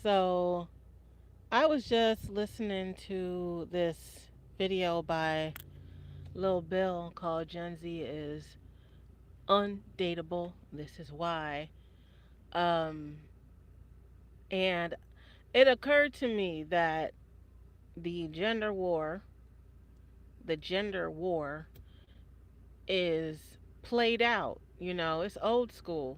So I was just listening to this video by Lil Bill called Gen Z is undateable. This is why. Um, and it occurred to me that the gender war, the gender war is played out. It's old school.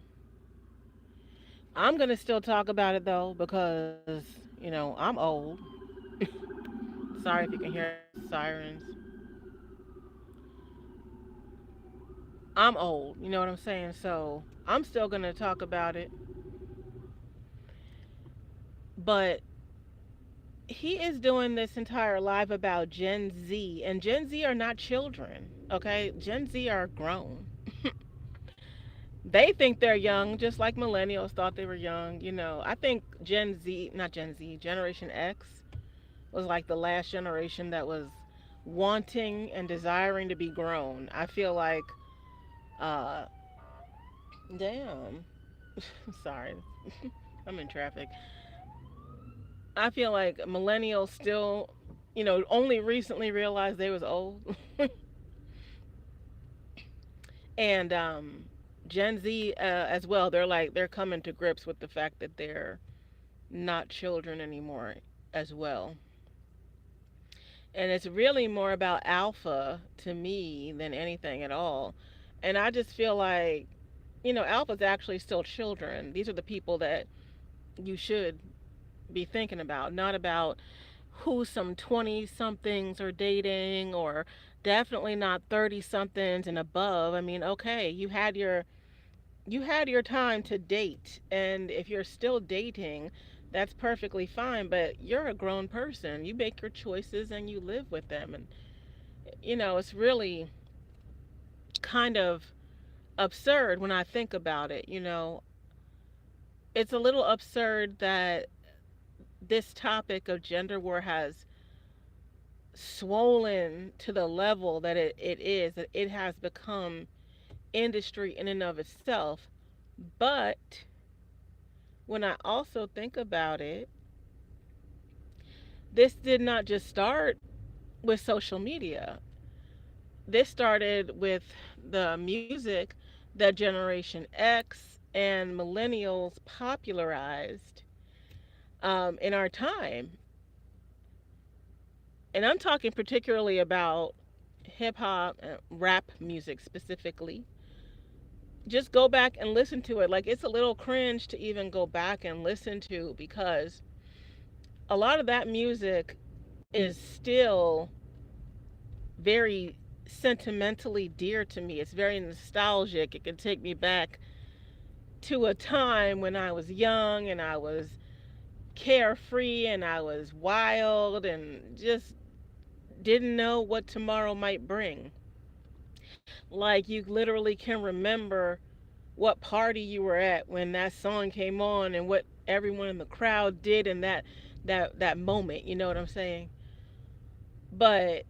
I'm going to still talk about it though because, I'm old. Sorry if you can hear the sirens. I'm old, you know what I'm saying? So I'm still going to talk about it. But he is doing this entire live about Gen Z, and Gen Z are not children, okay? Gen Z are grown. They think they're young, just like millennials thought they were young. I think Gen Z, not Gen Z, Generation X was like the last generation that was wanting and desiring to be grown. I feel like, uh, damn, sorry, I'm in traffic. I feel like millennials still, only recently realized they was old, and Gen Z as well. They're coming to grips with the fact that they're not children anymore, as well. And it's really more about alpha to me than anything at all. And I just feel like, alpha's actually still children. These are the people that you should be thinking about, not about who some 20 somethings are dating, or definitely not 30 somethings and above. I mean, okay, you had your time to date, and if you're still dating, that's perfectly fine, but you're a grown person. You make your choices and you live with them. And it's really kind of absurd when I think about it. It's a little absurd that this topic of gender war has swollen to the level that it is, that it has become industry in and of itself. But when I also think about it, this did not just start with social media. This started with the music that Generation X and millennials popularized in our time. And I'm talking particularly about hip hop and rap music specifically. Just go back and listen to it. Like, it's a little cringe to even go back and listen to, because a lot of that music is still very sentimentally dear to me. It's very nostalgic. It can take me back to a time when I was young and I was carefree and I was wild and just didn't know what tomorrow might bring. Like, you literally can remember what party you were at when that song came on and what everyone in the crowd did in that moment, you know what I'm saying? But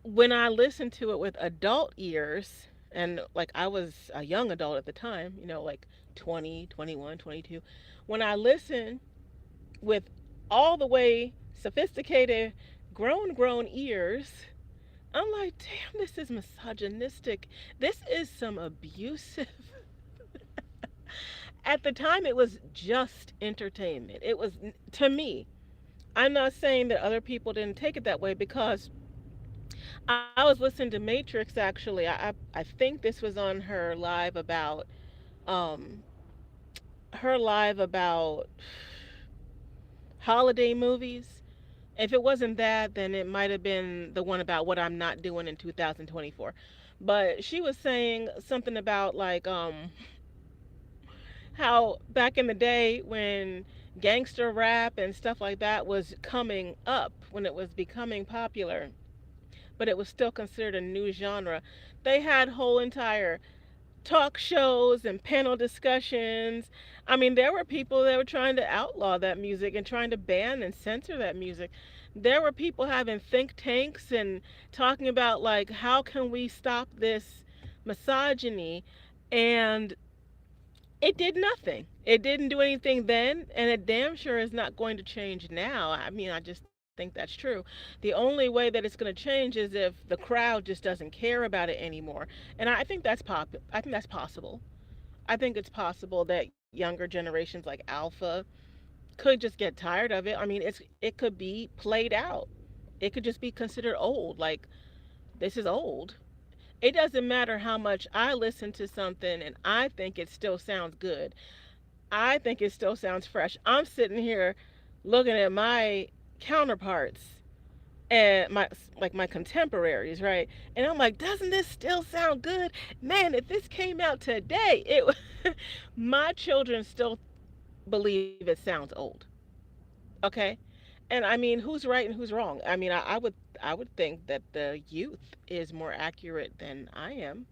when I listened to it with adult ears, and like I was a young adult at the time, like 20, 21, 22, when I listened with all the way sophisticated grown ears, I'm like, damn, this is misogynistic. This is some abusive. At the time, it was just entertainment. It was, to me, I'm not saying that other people didn't take it that way, because I was listening to Matrix actually. I think this was on um her live about holiday movies. If it wasn't that, then it might have been the one about what I'm not doing in 2024. But she was saying something about, like, how back in the day when gangster rap and stuff like that was coming up, when it was becoming popular, but it was still considered a new genre, they had whole entire talk shows and panel discussions. I mean, there were people that were trying to outlaw that music and trying to ban and censor that music. There were people having think tanks and talking about, like, how can we stop this misogyny? And It did nothing. It didn't do anything then, and it damn sure is not going to change now. I mean, I just think that's true. The only way that it's going to change is if the crowd just doesn't care about it anymore. And I think that's I think that's possible. I think it's possible that younger generations like Alpha could just get tired of it. I mean, it could be played out. It could just be considered old. Like, this is old. It doesn't matter how much I listen to something and I think it still sounds good. I think it still sounds fresh. I'm sitting here looking at my counterparts and my contemporaries, right? And I'm like, doesn't this still sound good? Man, if this came out today, my children still believe it sounds old. Okay? And I mean, who's right and who's wrong? I mean, I would think that the youth is more accurate than I am.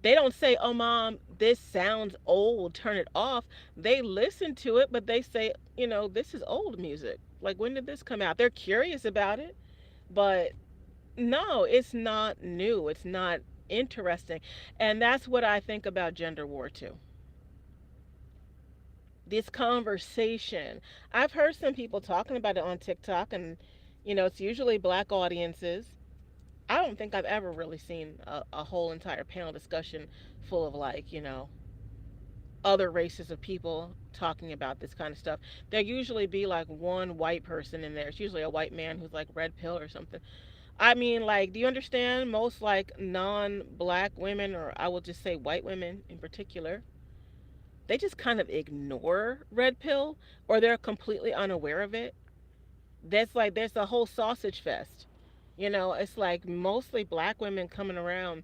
They don't say, "Oh, mom, this sounds old. Turn it off." They listen to it, but they say, "This is old music. Like, when did this come out?" They're curious about it, but no, it's not new. It's not interesting. And that's what I think about gender war too. This conversation. I've heard some people talking about it on TikTok, and it's usually black audiences. I don't think I've ever really seen a whole entire panel discussion full of, like, other races of people talking about this kind of stuff. There usually be like one white person in there. It's usually a white man who's like red pill or something. I mean, like, do you understand? Most like non-black women, or I will just say white women in particular, they just kind of ignore red pill, or they're completely unaware of it. That's like there's a whole sausage fest. It's like mostly black women coming around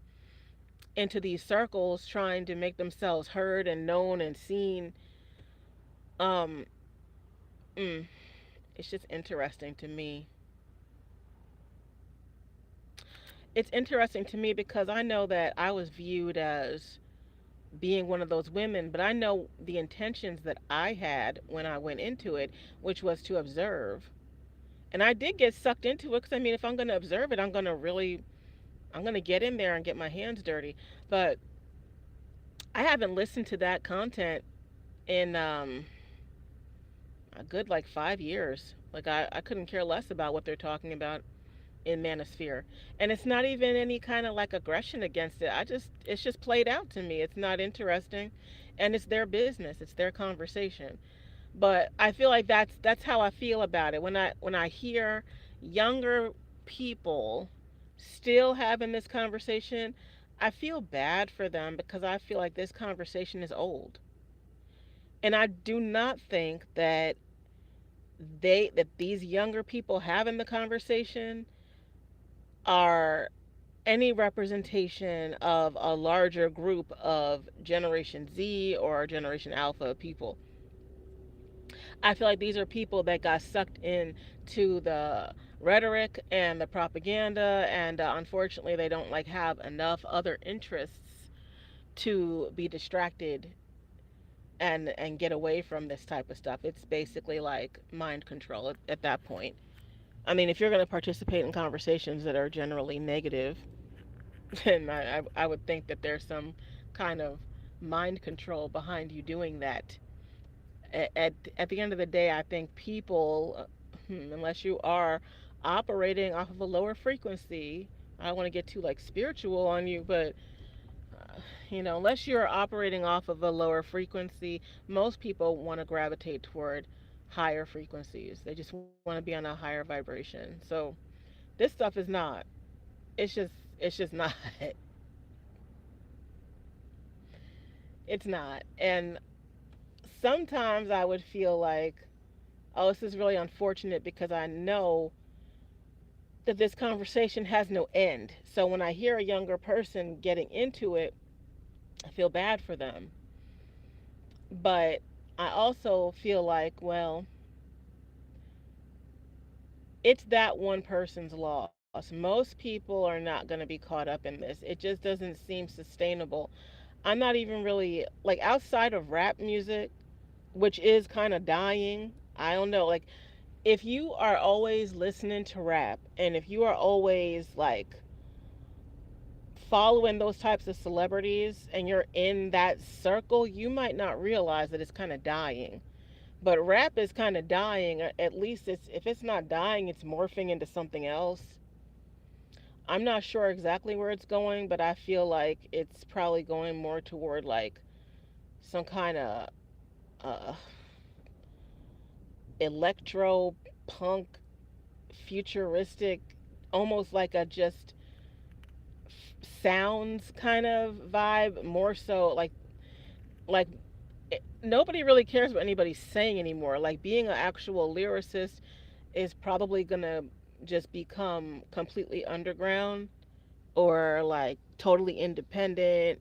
into these circles trying to make themselves heard and known and seen. Um, mm, it's just interesting to me. It's interesting to me because I know that I was viewed as being one of those women, but I know the intentions that I had when I went into it, which was to observe. And I did get sucked into it because, I mean, if I'm going to observe it, I'm going to get in there and get my hands dirty. But I haven't listened to that content in a good like 5 years. Like, I couldn't care less about what they're talking about in Manosphere. And it's not even any kind of like aggression against it. It's just played out to me. It's not interesting. And it's their business. It's their conversation. But I feel like that's how I feel about it. When I hear younger people still having this conversation, I feel bad for them because I feel like this conversation is old. And I do not think that these younger people having the conversation are any representation of a larger group of Generation Z or Generation Alpha people. I feel like these are people that got sucked in to the rhetoric and the propaganda, and unfortunately, they don't like have enough other interests to be distracted and get away from this type of stuff. It's basically like mind control at that point. I mean, if you're going to participate in conversations that are generally negative, then I would think that there's some kind of mind control behind you doing that. At the end of the day, I think people, unless you are operating off of a lower frequency, I don't want to get too like spiritual on you, but unless you're operating off of a lower frequency, most people want to gravitate toward higher frequencies. They just want to be on a higher vibration. So this stuff is not. It's just not. It's not. And sometimes I would feel like, oh, this is really unfortunate because I know that this conversation has no end. So when I hear a younger person getting into it, I feel bad for them. But I also feel like, well, it's that one person's loss. Most people are not going to be caught up in this. It just doesn't seem sustainable. I'm not even really, like, outside of rap music, which is kind of dying. I don't know. Like, if you are always listening to rap and if you are always like following those types of celebrities and you're in that circle, you might not realize that it's kind of dying. But rap is kind of dying. Or at least it's, if it's not dying, it's morphing into something else. I'm not sure exactly where it's going, but I feel like it's probably going more toward like some kind of uh, electro punk, futuristic, almost like a just sounds kind of vibe. More so like nobody really cares what anybody's saying anymore. Like being an actual lyricist is probably gonna just become completely underground or like totally independent,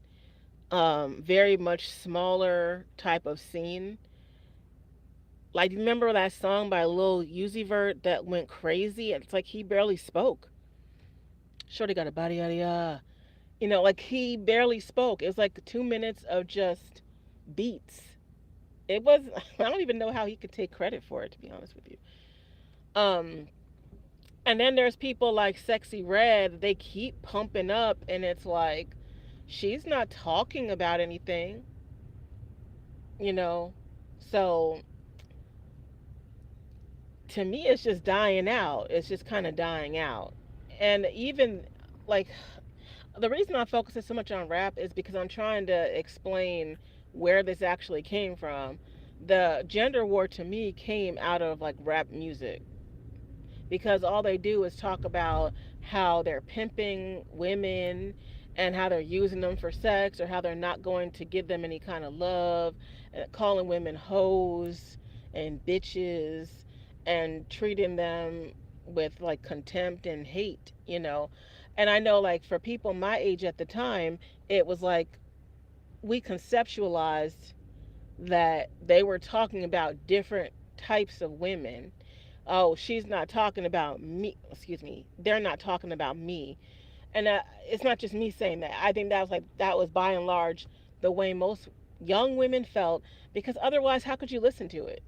very much smaller type of scene. Like, remember that song by Lil Uzi Vert that went crazy? It's like he barely spoke. Shorty got a body, yada, yada. You know, like he barely spoke. It was like 2 minutes of just beats. It was, I don't even know how he could take credit for it, to be honest with you. Um, and then there's people like Sexy Red, they keep pumping up, and it's like, she's not talking about anything, you know? So to me, it's just dying out. It's just kind of dying out. And even like the reason I'm focusing so much on rap is because I'm trying to explain where this actually came from. The gender war to me came out of like rap music because all they do is talk about how they're pimping women and how they're using them for sex or how they're not going to give them any kind of love, and calling women hoes and bitches and treating them with like contempt and hate, you know. And I know like for people my age at the time, it was like we conceptualized that they were talking about different types of women. Oh, she's not talking about me. Excuse me. They're not talking about me. And it's not just me saying that. I think that was by and large the way most young women felt because otherwise, how could you listen to it?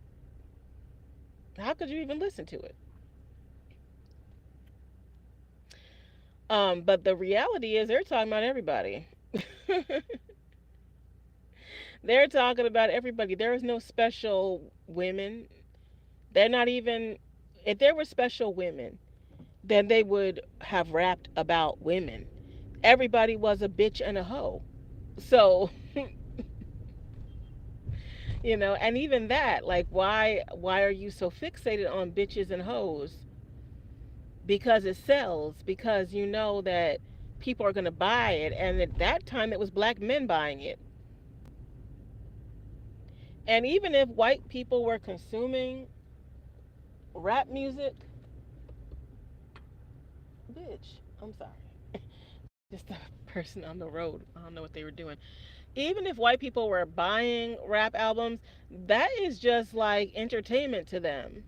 How could you even listen to it? But the reality is they're talking about everybody. They're talking about everybody. There is no special women. They're not even, if there were special women, then they would have rapped about women. Everybody was a bitch and a hoe. So, you know, and even that, like why are you so fixated on bitches and hoes? Because it sells, because you know that people are going to buy it, and at that time it was black men buying it. And even if white people were consuming rap music, bitch, I'm sorry. Just a person on the road. I don't know what they were doing. Even if white people were buying rap albums, that is just like entertainment to them.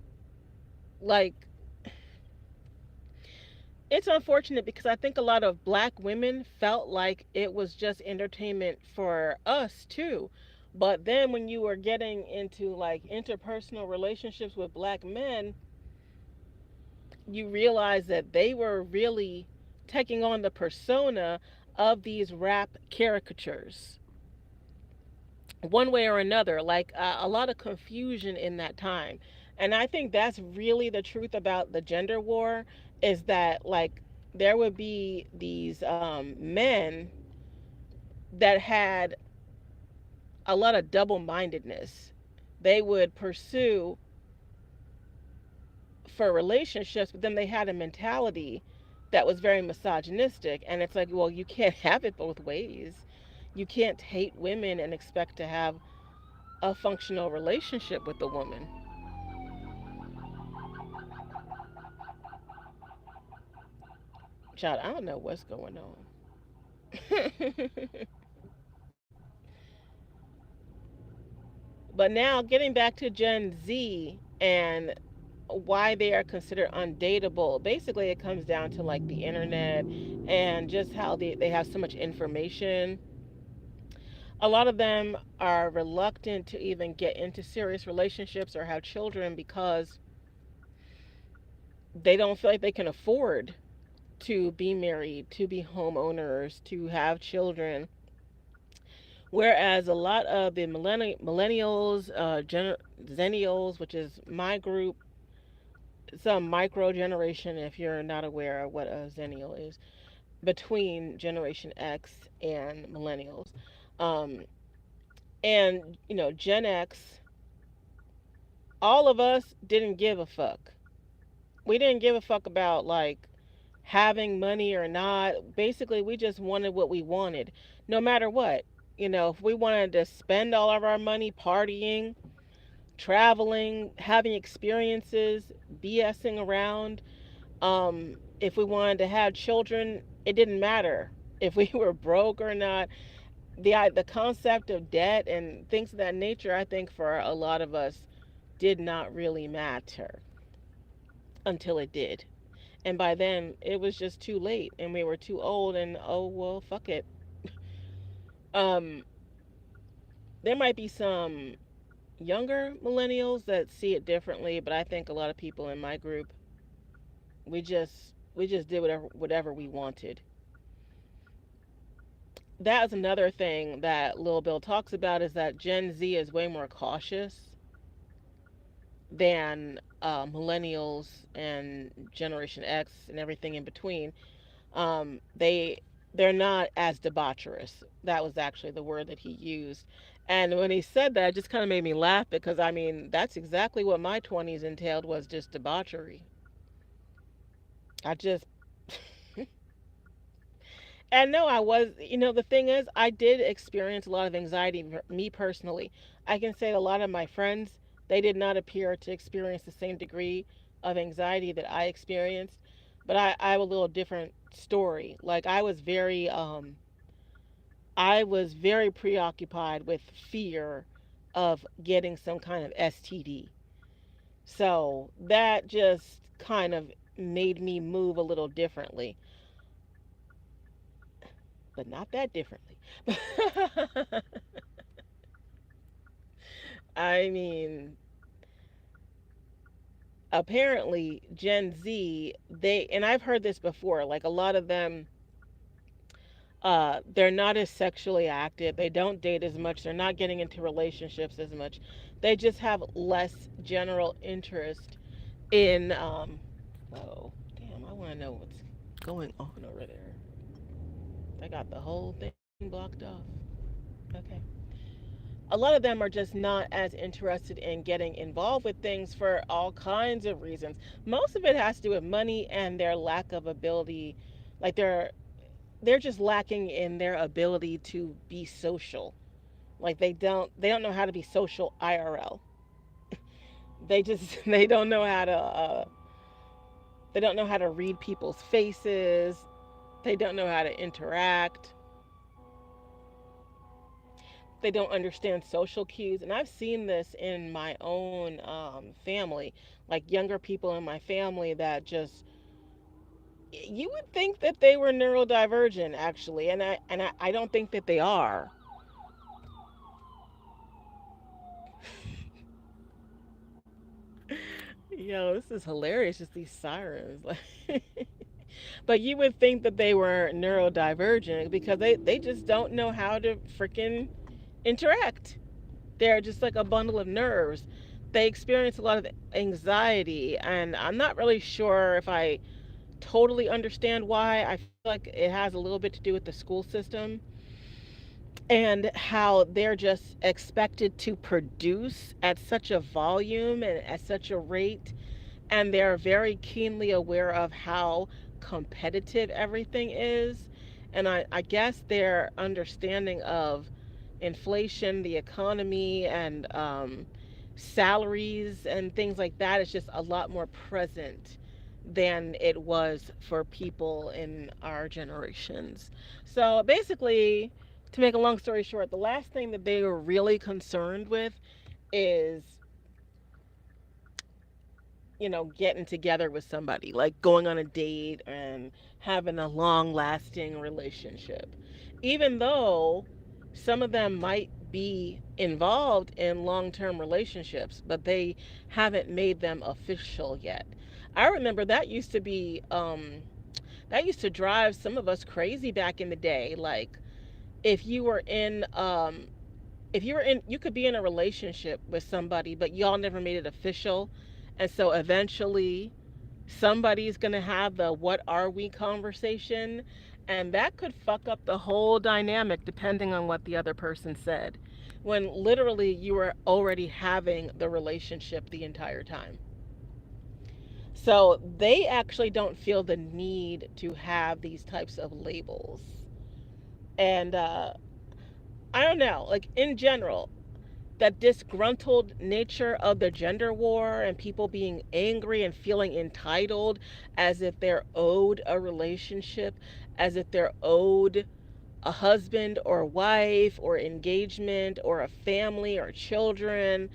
Like, it's unfortunate because I think a lot of black women felt like it was just entertainment for us too. But then when you were getting into like interpersonal relationships with black men, you realize that they were really taking on the persona of these rap caricatures one way or another, like a lot of confusion in that time. And I think that's really the truth about the gender war is that like there would be these men that had a lot of double-mindedness. They would pursue for relationships, but then they had a mentality that was very misogynistic. And it's like, well, you can't have it both ways. You can't hate women and expect to have a functional relationship with the woman. Child, I don't know what's going on. But now getting back to Gen Z and why they are considered undateable, basically it comes down to like the internet and just how they have so much information. A lot of them are reluctant to even get into serious relationships or have children because they don't feel like they can afford to be married, to be homeowners, to have children. Whereas a lot of the millennials, zennials, which is my group, some micro generation, if you're not aware of what a zennial is, between Generation X and millennials. Um, and, Gen X, all of us didn't give a fuck. We didn't give a fuck about like having money or not. Basically, we just wanted what we wanted, no matter what. If we wanted to spend all of our money partying, traveling, having experiences, BSing around, if we wanted to have children, it didn't matter if we were broke or not. The concept of debt and things of that nature, I think for a lot of us, did not really matter until it did. And by then, it was just too late, and we were too old. And oh well, fuck it. Um, there might be some younger millennials that see it differently, but I think a lot of people in my group, we just did whatever we wanted. That's another thing that Lil Bill talks about is that Gen Z is way more cautious than millennials and Generation X and everything in between. They're not as debaucherous. That was actually the word that he used. And when he said that, it just kind of made me laugh because I mean that's exactly what my 20s entailed was just debauchery. I just And no, I was, the thing is, I did experience a lot of anxiety, me personally. I can say a lot of my friends, they did not appear to experience the same degree of anxiety that I experienced, but I have a little different story. Like I was very preoccupied with fear of getting some kind of STD. So that just kind of made me move a little differently, but not that differently. I mean, apparently Gen Z, and I've heard this before, like a lot of them, they're not as sexually active. They don't date as much. They're not getting into relationships as much. They just have less general interest in, oh, damn, I want to know what's going on over there. I got the whole thing blocked off. Okay. A lot of them are just not as interested in getting involved with things for all kinds of reasons. Most of it has to do with money and their lack of ability, like they're just lacking in their ability to be social. Like they don't know how to be social IRL. They just they don't know how to read people's faces. They don't know how to interact. They don't understand social cues. And I've seen this in my own family, like younger people in my family that just, you would think that they were neurodivergent actually, and I don't think that they are. Yo, this is hilarious, just these sirens. But you would think that they were neurodivergent because they just don't know how to freaking interact. They're just like a bundle of nerves. They experience a lot of anxiety, and I'm not really sure if I totally understand why. I feel like it has a little bit to do with the school system and how they're just expected to produce at such a volume and at such a rate, and they're very keenly aware of how competitive everything is. And I guess their understanding of inflation, the economy, and salaries and things like that is just a lot more present than it was for people in our generations. So basically, to make a long story short, the last thing that they were really concerned with is, getting together with somebody, like going on a date and having a long lasting relationship. Even though some of them might be involved in long term relationships, but they haven't made them official yet. I remember that used to be That used to drive some of us crazy back in the day. Like, if you were in you could be in a relationship with somebody, but y'all never made it official. And so eventually somebody's going to have the what are we conversation, and that could fuck up the whole dynamic depending on what the other person said, when literally you were already having the relationship the entire time. So they actually don't feel the need to have these types of labels. And I don't know, like in general, that disgruntled nature of the gender war and people being angry and feeling entitled as if they're owed a relationship, as if they're owed a husband or wife or engagement or a family or children,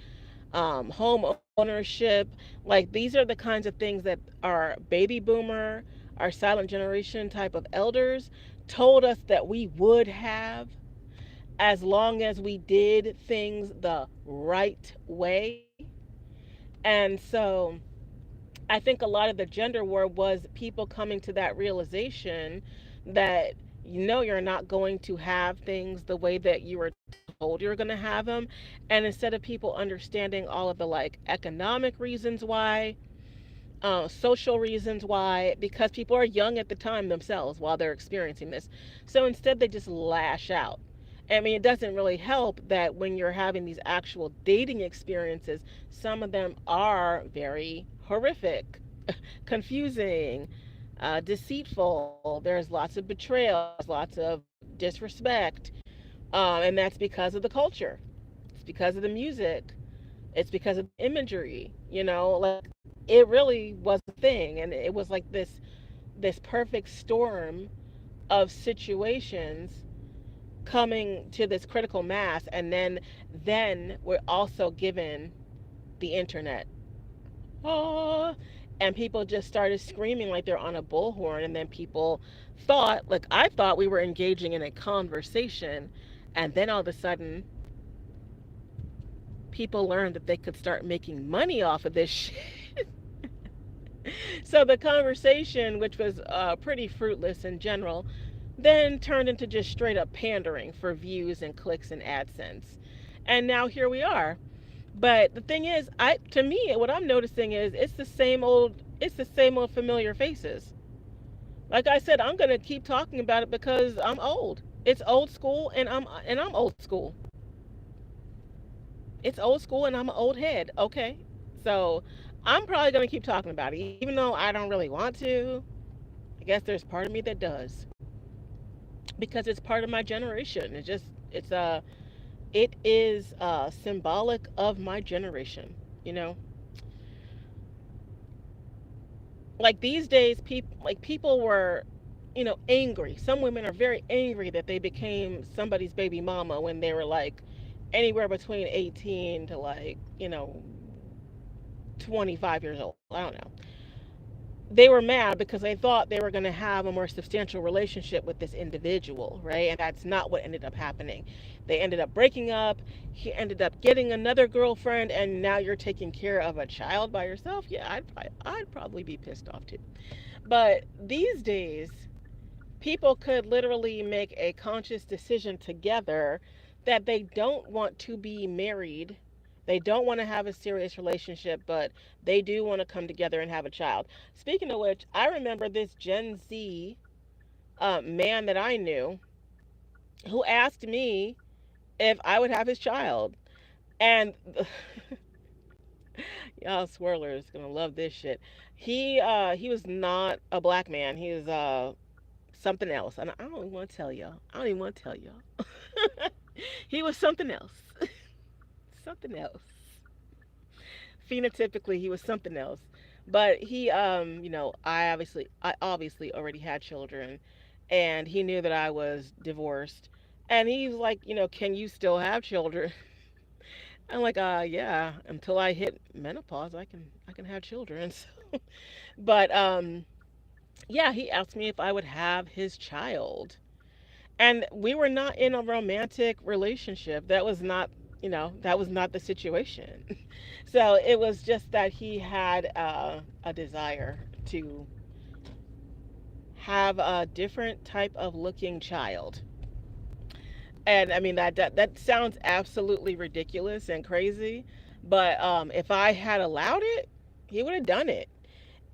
home ownership. Like, these are the kinds of things that our baby boomer, our silent generation type of elders told us that we would have as long as we did things the right way. And so I think a lot of the gender war was people coming to that realization that, you're not going to have things the way that you were told you're going to have them. And instead of people understanding all of the like economic reasons why, social reasons why, because people are young at the time themselves while they're experiencing this. So instead, they just lash out. I mean, it doesn't really help that when you're having these actual dating experiences, some of them are very horrific, confusing, deceitful. There's lots of betrayal, there's lots of disrespect. And that's because of the culture, it's because of the music, it's because of the imagery, like it really was a thing. And it was like this perfect storm of situations coming to this critical mass. And then we're also given the internet. Oh, and people just started screaming like they're on a bullhorn. And then people thought, like I thought, we were engaging in a conversation. And then all of a sudden, people learned that they could start making money off of this shit. So the conversation, which was pretty fruitless in general, then turned into just straight up pandering for views and clicks and AdSense. And now here we are. But the thing is, to me, what I'm noticing is it's the same old familiar faces. Like I said, I'm gonna keep talking about it because I'm old. It's old school, and I'm old school. It's old school, and I'm an old head. Okay, so I'm probably gonna keep talking about it, even though I don't really want to. I guess there's part of me that does, because it's part of my generation. It is symbolic of my generation. You know, like these days, people were, angry. Some women are very angry that they became somebody's baby mama when they were like anywhere between 18 to, like, 25 years old. I don't know. They were mad because they thought they were going to have a more substantial relationship with this individual, right? And that's not what ended up happening. They ended up breaking up. He ended up getting another girlfriend, and now you're taking care of a child by yourself. Yeah, I'd probably be pissed off too. But these days, people could literally make a conscious decision together that they don't want to be married. They don't want to have a serious relationship, but they do want to come together and have a child. Speaking of which, I remember this Gen Z man that I knew who asked me if I would have his child. And y'all swirlers gonna love this shit. He was not a black man. He was something else. And I don't even want to tell y'all. I don't even want to tell y'all. He was something else. Something else. Phenotypically, he was something else. But he, I obviously already had children, and he knew that I was divorced. And he was like, can you still have children? I'm like, yeah, until I hit menopause, I can have children. So, but yeah, he asked me if I would have his child. And we were not in a romantic relationship. That was not the situation. So it was just that he had a desire to have a different type of looking child. And I mean that sounds absolutely ridiculous and crazy, but if I had allowed it, he would have done it.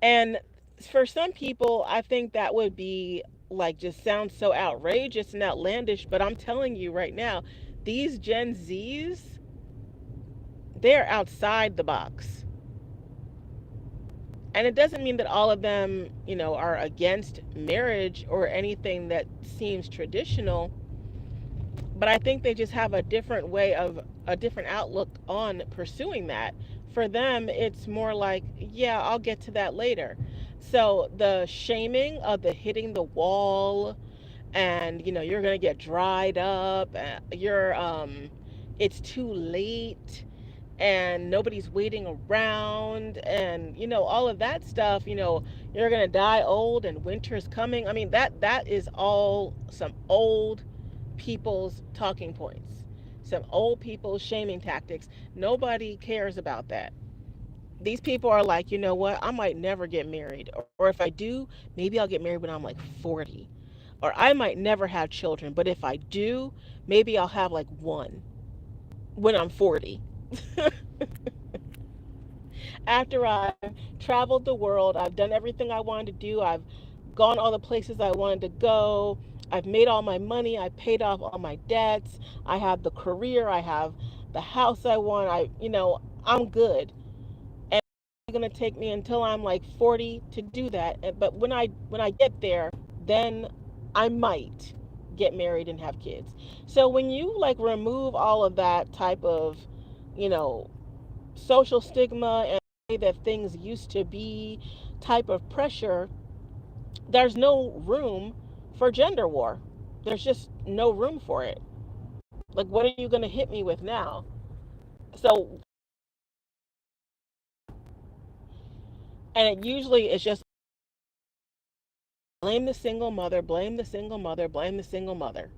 And for some people, I think that would be like just sounds so outrageous and outlandish, but I'm telling you right now, these Gen Zs, they're outside the box. And it doesn't mean that all of them, are against marriage or anything that seems traditional, but I think they just have a different outlook on pursuing that. For them, it's more like, yeah, I'll get to that later. So the shaming of the hitting the wall, and you're gonna get dried up, it's too late, and nobody's waiting around, and all of that stuff. You're gonna die old and winter's coming. I mean, that is all some old people's talking points, some old people's shaming tactics. Nobody cares about that. These people are like, you know what, I might never get married, or if I do, maybe I'll get married when I'm like 40, or I might never have children, but if I do, maybe I'll have like one when I'm 40. After I've traveled the world, I've done everything I wanted to do, I've gone all the places I wanted to go, I've made all my money, I paid off all my debts, I have the career, I have the house I want, I'm good. And it's going to take me until I'm like 40 to do that. But when I get there, then I might get married and have kids. So when you like remove all of that type of, you know, social stigma and the way that things used to be type of pressure, there's no room for gender war. There's just no room for it. Like, what are you going to hit me with now? So, and it usually is just blame the single mother, blame the single mother, blame the single mother.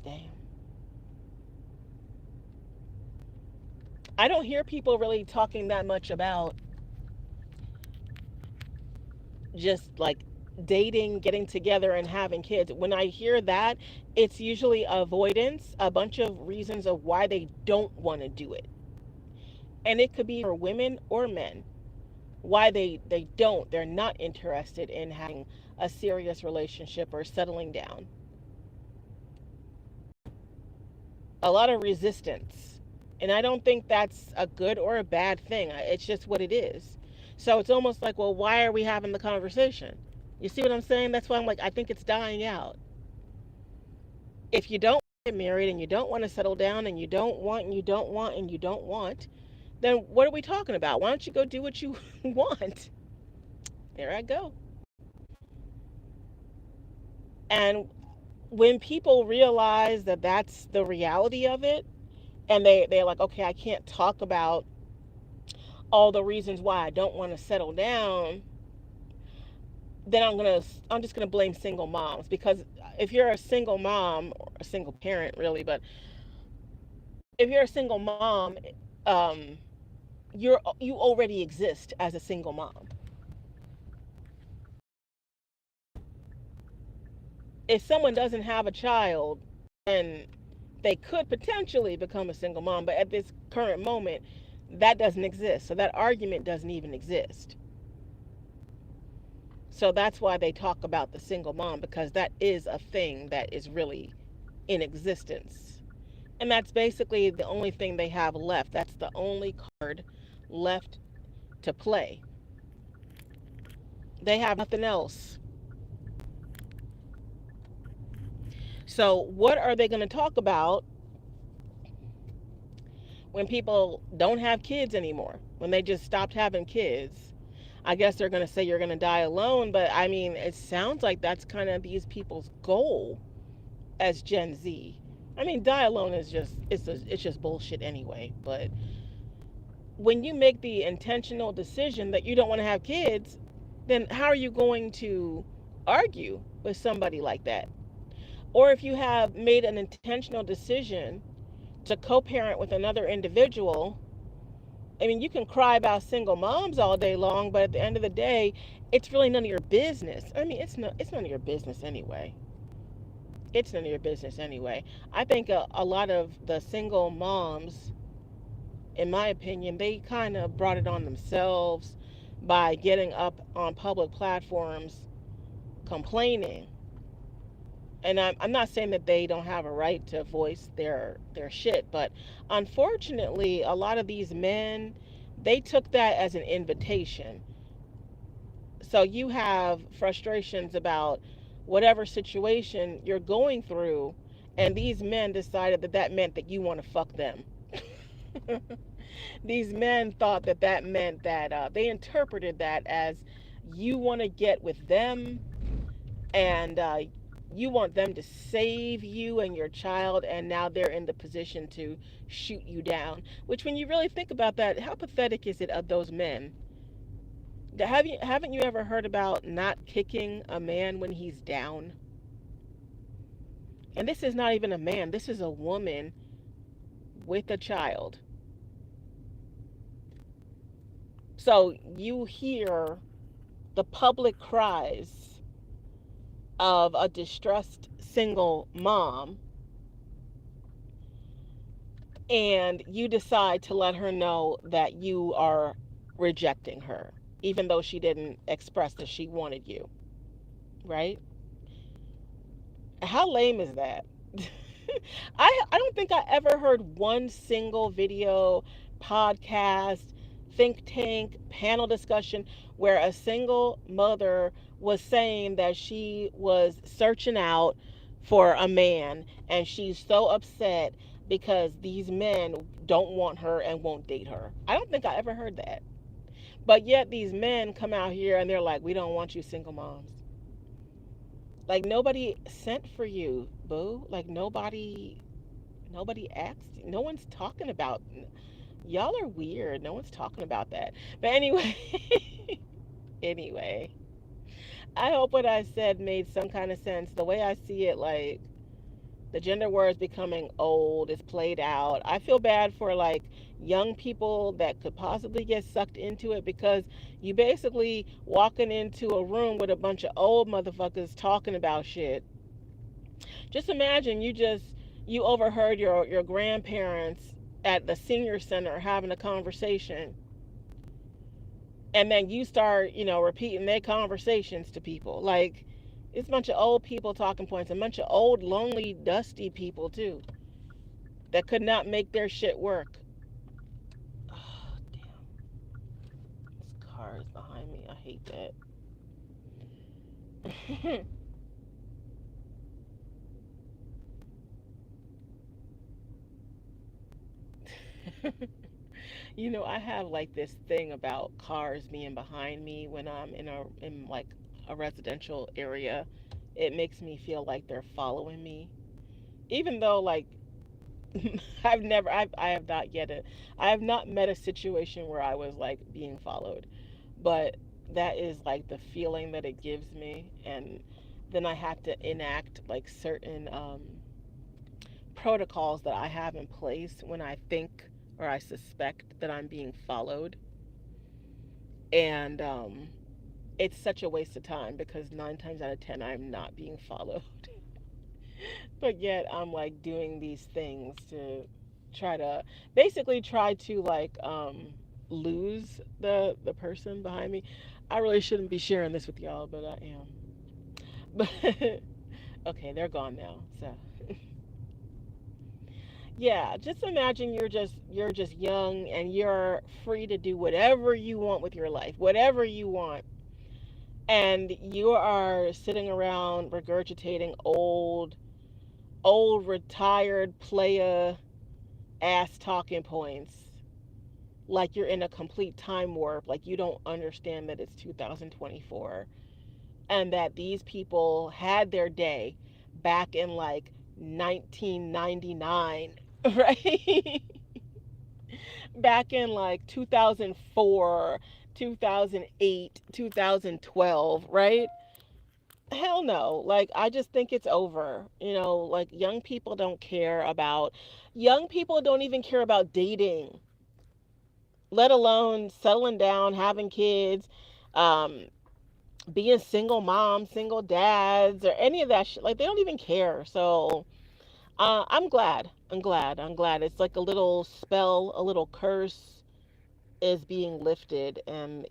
Damn. I don't hear people really talking that much about just like dating, getting together, and having kids. When I hear that, it's usually avoidance, a bunch of reasons of why they don't want to do it. And it could be for women or men, why they're not interested in having a serious relationship or settling down. A lot of resistance. And I don't think that's a good or a bad thing. It's just what it is. So it's almost like, well, why are we having the conversation? You see what I'm saying? That's why I'm like, I think it's dying out. If you don't get married and you don't want to settle down and you don't want and you don't want and you don't want, then what are we talking about? Why don't you go do what you want? There I go. And when people realize that that's the reality of it, and they're like, okay, I can't talk about all the reasons why I don't want to settle down, then I'm just gonna blame single moms. Because if you're a single mom, or a single parent really, but if you're a single mom, um, you already exist as a single mom. If someone doesn't have a child, then they could potentially become a single mom, but at this current moment, that doesn't exist. So that argument doesn't even exist. So that's why they talk about the single mom, because that is a thing that is really in existence. And that's basically the only thing they have left. That's the only card left to play. They have nothing else. So, what are they going to talk about when people don't have kids anymore? When they just stopped having kids? I guess they're going to say you're going to die alone, but I mean, it sounds like that's kind of these people's goal as Gen Z. I mean, die alone is it's just bullshit anyway, but when you make the intentional decision that you don't want to have kids, then how are you going to argue with somebody like that? Or if you have made an intentional decision to co parent with another individual, I mean, you can cry about single moms all day long, but at the end of the day, it's really none of your business. I mean, it's none of your business anyway. It's none of your business anyway. I think a lot of the single moms, in my opinion, they kind of brought it on themselves by getting up on public platforms complaining. And I'm not saying that they don't have a right to voice their shit, but unfortunately, a lot of these men, they took that as an invitation. So you have frustrations about whatever situation you're going through, and these men decided that that meant that you want to fuck them. These men thought that that meant that they interpreted that as you want to get with them, and you want them to save you and your child, and now they're in the position to shoot you down. Which, when you really think about that, how pathetic is it of those men? Haven't you ever heard about not kicking a man when he's down? And this is not even a man. This is a woman with a child. So you hear the public cries of a distressed single mom, and you decide to let her know that you are rejecting her, even though she didn't express that she wanted you, right? How lame is that? I don't think I ever heard one single video, podcast, think tank, panel discussion where a single mother was saying that she was searching out for a man and she's so upset because these men don't want her and won't date her. I don't think I ever heard that. But yet these men come out here and they're like, we don't want you single moms. Like, nobody sent for you, boo. Like, nobody asked. No one's talking about. Y'all are weird. No one's talking about that. But anyway, anyway, I hope what I said made some kind of sense. The way I see it, like, the gender war is becoming old, it's played out. I feel bad for like young people that could possibly get sucked into it, because you basically walking into a room with a bunch of old motherfuckers talking about shit. Just imagine you overheard your grandparents at the senior center having a conversation, and then you start, repeating their conversations to people. Like, it's a bunch of old people talking points, a bunch of old, lonely, dusty people too, that could not make their shit work. Oh, damn. This car is behind me. I hate that. I have like this thing about cars being behind me when I'm in like a residential area. It makes me feel like they're following me. Even though, like, I have not yet I have not met a situation where I was like being followed, but that is like the feeling that it gives me. And then I have to enact like certain protocols that I have in place when I think or I suspect that I'm being followed. And it's such a waste of time, because 9 times out of 10 I'm not being followed. But yet I'm like doing these things to try to basically try to like lose the person behind me. I really shouldn't be sharing this with y'all, but I am. But okay, they're gone now. So yeah, just imagine you're just young and you're free to do whatever you want with your life, whatever you want. And you are sitting around regurgitating old retired player ass talking points, like you're in a complete time warp, like you don't understand that it's 2024 and that these people had their day back in like 1999, right? Back in like 2004, 2008, 2012, right? Hell no. Like, I just think it's over. Like, young people don't even care about dating. let alone settling down, having kids, um, being single moms, single dads, or any of that shit. Like, they don't even care. So I'm glad. I'm glad. I'm glad. It's like a little spell, a little curse is being lifted, and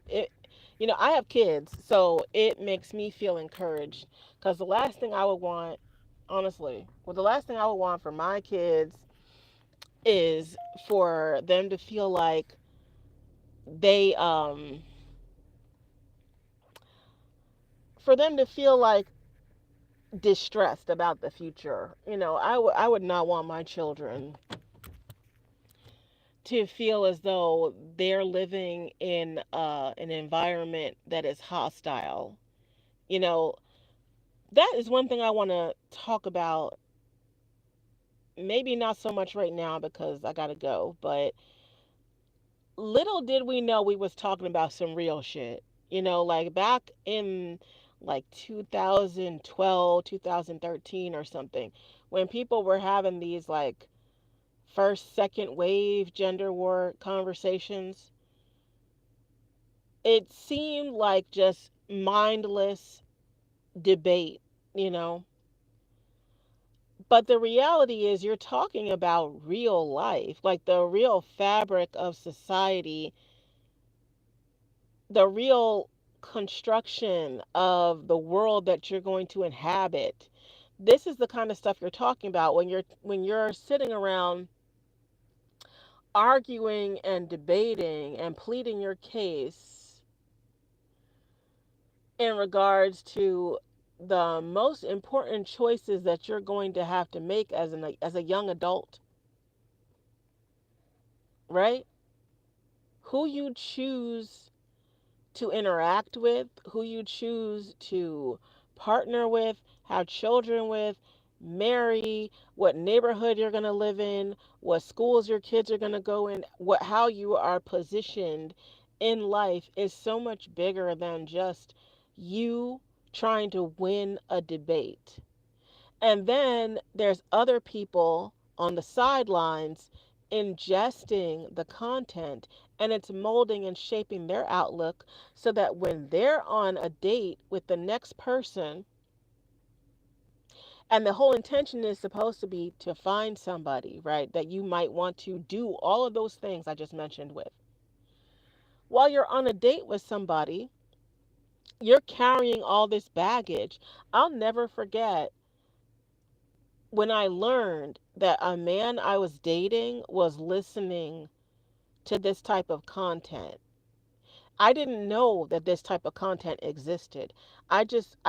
it. You know, I have kids, so it makes me feel encouraged. Because the last thing I would want, honestly, well, the last thing I would want for my kids is for them to feel like they for them to feel like distressed about the future. You know, I would not want my children to feel as though they're living in an environment that is hostile. You know, that is one thing I want to talk about. Maybe not so much right now because I gotta go, but little did we know we was talking about some real shit. You know, like back in like 2012, 2013 or something, when people were having these like first, second wave gender war conversations, it seemed like just mindless debate, you know. But the reality is, you're talking about real life, like the real fabric of society, the real construction of the world that you're going to inhabit. This is the kind of stuff you're talking about when you're sitting around arguing and debating and pleading your case in regards to the most important choices that you're going to have to make as a young adult, right? Who you choose to interact with, who you choose to partner with, have children with, marry, what neighborhood you're going to live in, what schools your kids are going to go in, what how you are positioned in life is so much bigger than just you trying to win a debate. And then there's other people on the sidelines ingesting the content, and it's molding and shaping their outlook so that when they're on a date with the next person, and the whole intention is supposed to be to find somebody, right, that you might want to do all of those things I just mentioned with. While you're on a date with somebody, you're carrying all this baggage. I'll never forget when I learned that a man I was dating was listening to this type of content. I didn't know that this type of content existed. I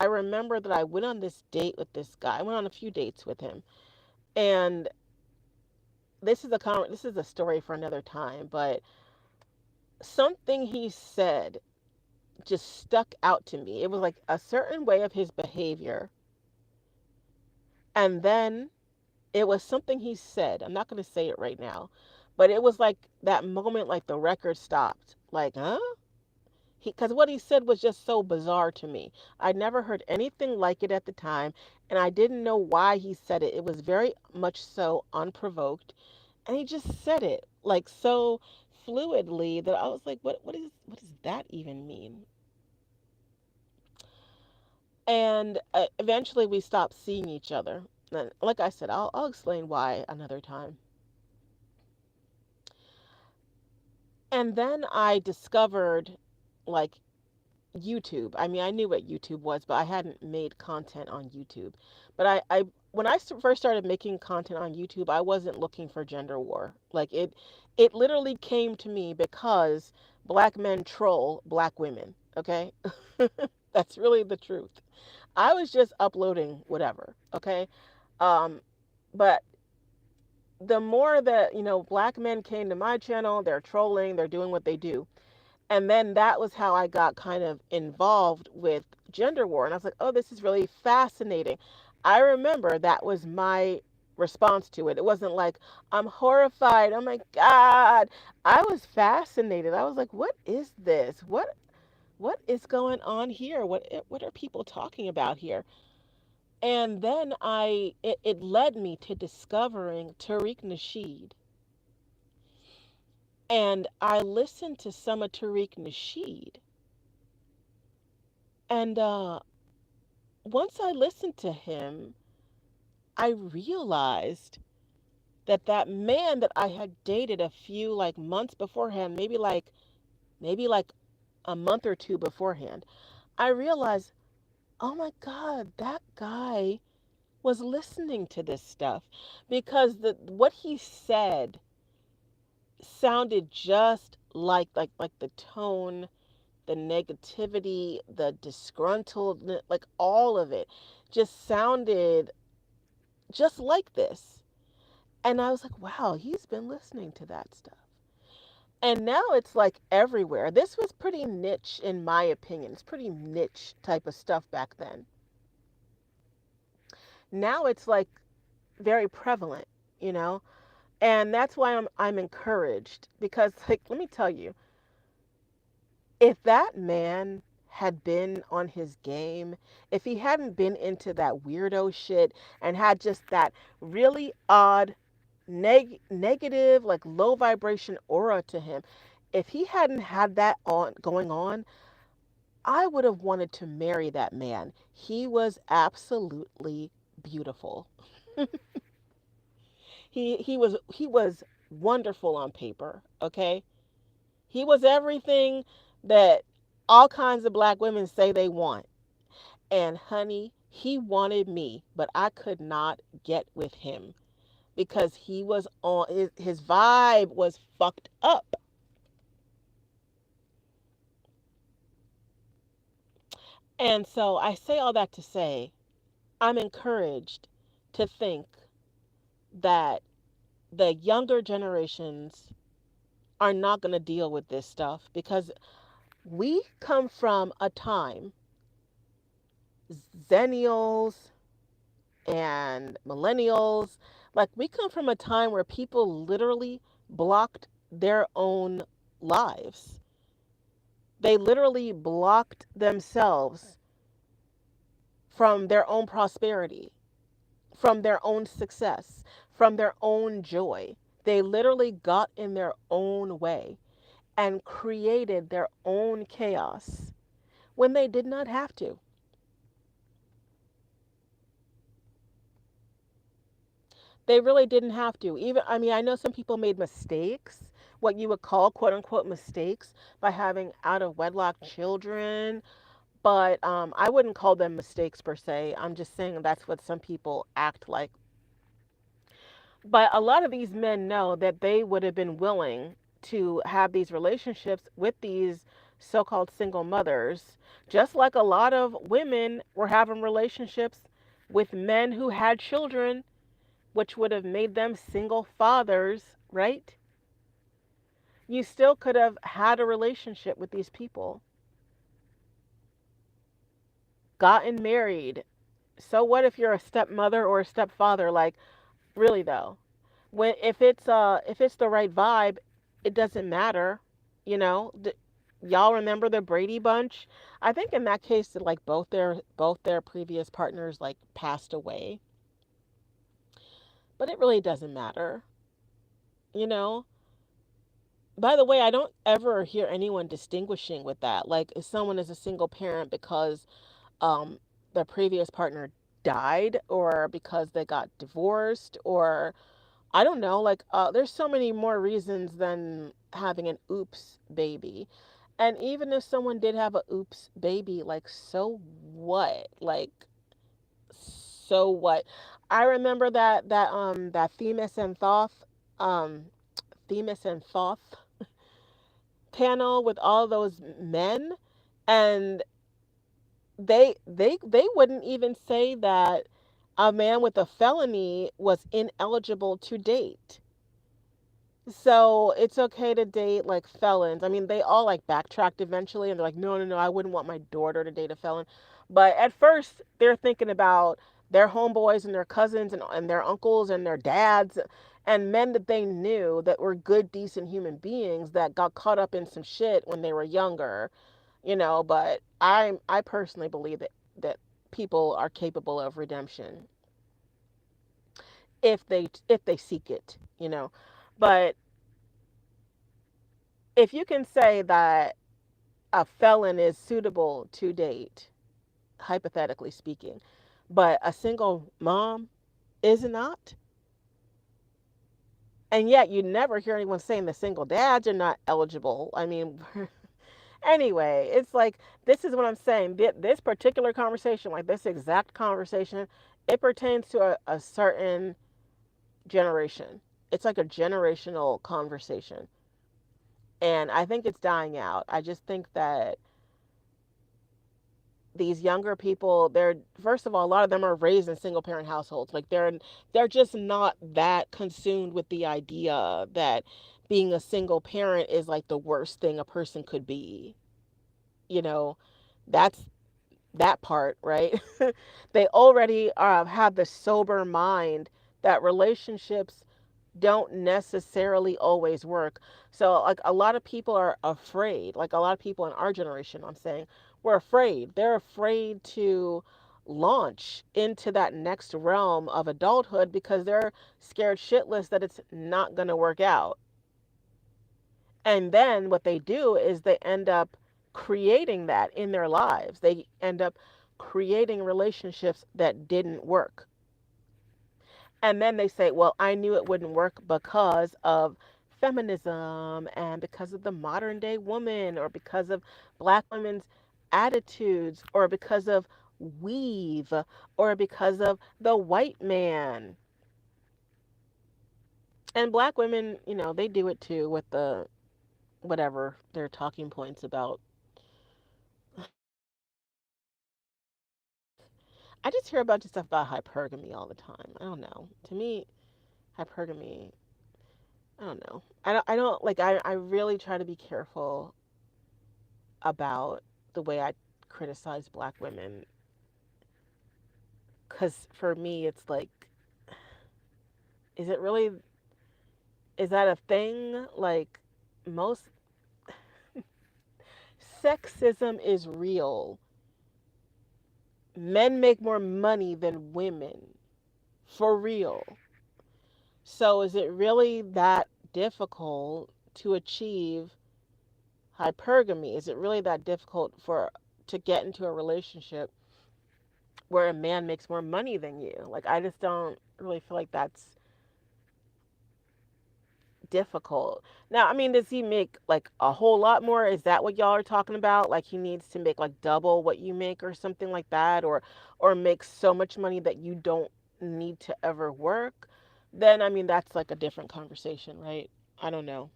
remember that I went on this date with this guy. I went on a few dates with him. And this is a story for another time, but something he said just stuck out to me. It was like a certain way of his behavior. And then it was something he said. I'm not going to say it right now, but it was like that moment, like the record stopped. Like, huh? Because what he said was just so bizarre to me. I'd never heard anything like it at the time, and I didn't know why he said it. It was very much so unprovoked, and he just said it like so fluidly that I was like, what does that even mean? And eventually we stopped seeing each other. And like I said, I'll explain why another time. And then I discovered like YouTube. I mean, I knew what YouTube was, but I hadn't made content on YouTube. But I when I first started making content on YouTube, I wasn't looking for gender war. Like it literally came to me because black men troll black women. Okay, that's really the truth. I was just uploading whatever. Okay, um, but the more that black men came to my channel, they're trolling, they're doing what they do, and then that was how I got kind of involved with gender war. And I was like, oh, this is really fascinating. I remember that was my response to it. It wasn't like, I'm horrified. Oh my God. I was fascinated. I was like, what is this? What is going on here? What are people talking about here? And then it led me to discovering Tariq Nasheed. And I listened to some of Tariq Nasheed. And once I listened to him, I realized that that man that I had dated a few like months beforehand, maybe like a month or two beforehand, I realized, oh my God, that guy was listening to this stuff because the what he said sounded just like the tone, the negativity, the disgruntled, like all of it just sounded just like this. And I was like, wow, he's been listening to that stuff. And now it's like everywhere. This was pretty niche, in my opinion. It's pretty niche type of stuff back then. Now it's like very prevalent, you know? And that's why I'm encouraged because like let me tell you, if that man had been on his game, if he hadn't been into that weirdo shit and had just that really odd negative like low vibration aura to him, if he hadn't had that on going on, I would have wanted to marry that man. He was absolutely beautiful. He was wonderful on paper, okay? He was everything that all kinds of black women say they want. And honey, he wanted me, but I could not get with him because he was on his vibe was fucked up. And so I say all that to say I'm encouraged to think that the younger generations are not going to deal with this stuff because we come from a time, zennials and millennials, like we come from a time where people literally blocked their own lives. They literally blocked themselves from their own prosperity, from their own success, from their own joy. They literally got in their own way and created their own chaos when they did not have to. They really didn't have to. Even, I mean, I know some people made mistakes, what you would call quote unquote mistakes, by having out of wedlock children, but I wouldn't call them mistakes per se. I'm just saying that's what some people act like. But a lot of these men know that they would have been willing to have these relationships with these so called single mothers, just like a lot of women were having relationships with men who had children, which would have made them single fathers, right? You still could have had a relationship with these people, gotten married. So what if you're a stepmother or a stepfather? Like, really though, when if it's the right vibe, it doesn't matter, you know. Y'all remember the Brady Bunch? I think in that case, that like both their previous partners like passed away, but it really doesn't matter, you know. By the way, I don't ever hear anyone distinguishing with that. Like, if someone is a single parent because um their previous partner died or because they got divorced or I don't know, like there's so many more reasons than having an oops baby. And even if someone did have a oops baby, like so what? Like so what? I remember that Themis and Thoth um Themis and Thoth panel with all those men, and they wouldn't even say that a man with a felony was ineligible to date. So it's okay to date like felons. I mean, they all like backtracked eventually and they're like, no, no, no, I wouldn't want my daughter to date a felon. But at first, they're thinking about their homeboys and their cousins and their uncles and their dads and men that they knew that were good, decent human beings that got caught up in some shit when they were younger, you know. But I personally believe that people are capable of redemption if they seek it, you know. But if you can say that a felon is suitable to date, hypothetically speaking, but a single mom is not, and yet you never hear anyone saying the single dads are not eligible. I mean, anyway, it's like this is what I'm saying. This particular conversation, like this exact conversation, it pertains to a certain generation. It's like a generational conversation. And I think it's dying out. I just think that these younger people, they're first of all, a lot of them are raised in single parent households. Like they're just not that consumed with the idea that being a single parent is like the worst thing a person could be. You know, that's that part, right? They already have the sober mind that relationships don't necessarily always work. So, like, a lot of people are afraid, like, a lot of people in our generation, I'm saying, we're afraid. They're afraid to launch into that next realm of adulthood because they're scared shitless that it's not going to work out. And then what they do is they end up creating that in their lives. They end up creating relationships that didn't work. And then they say, well, I knew it wouldn't work because of feminism and because of the modern day woman or because of black women's attitudes or because of weave or because of the white man. And black women, they do it too with the whatever their talking points about. I just hear a bunch of stuff about hypergamy all the time. I don't know. To me, hypergamy, I don't know. I don't like I really try to be careful about the way I criticize black women cuz for me it's like is it really is that a thing? Like most sexism is real. Men make more money than women. For real. So is it really that difficult to achieve hypergamy? Is it really that difficult for to get into a relationship where a man makes more money than you? Like I just don't really feel like that's difficult. Now, I mean, does he make like a whole lot more? Is that what y'all are talking about? Like he needs to make like double what you make or something like that or make so much money that you don't need to ever work? Then I mean, that's like a different conversation, right? I don't know.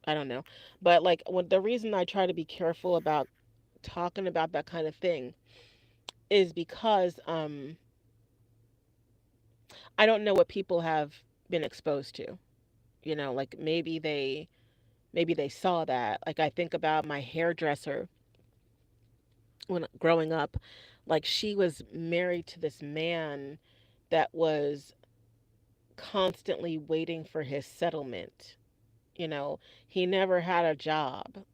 I don't know. But like the reason I try to be careful about talking about that kind of thing is because I don't know what people have been exposed to. Like maybe they saw that. Like I think about my hairdresser when growing up, like she was married to this man that was constantly waiting for his settlement. He never had a job.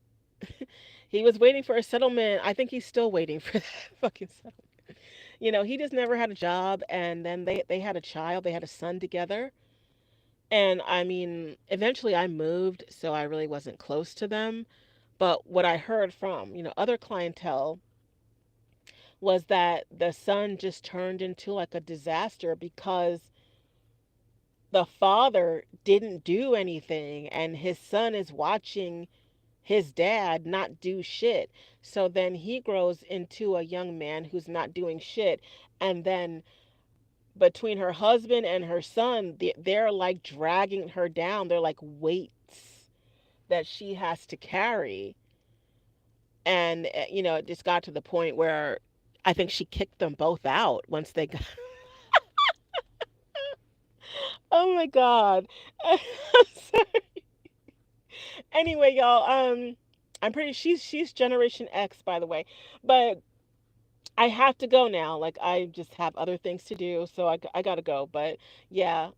He was waiting for a settlement. I think he's still waiting for that fucking settlement. He just never had a job and then they had a child, they had a son together. And I mean, eventually I moved, so I really wasn't close to them. But what I heard from, other clientele was that the son just turned into like a disaster because the father didn't do anything and his son is watching his dad not do shit. So then he grows into a young man who's not doing shit. And then between her husband and her son, they're like dragging her down. They're like weights that she has to carry. And, it just got to the point where I think she kicked them both out once they got. Oh my God. I'm sorry. Anyway, y'all, I'm pretty she's Generation X, by the way. But I have to go now. Like I just have other things to do, so I gotta go. But yeah,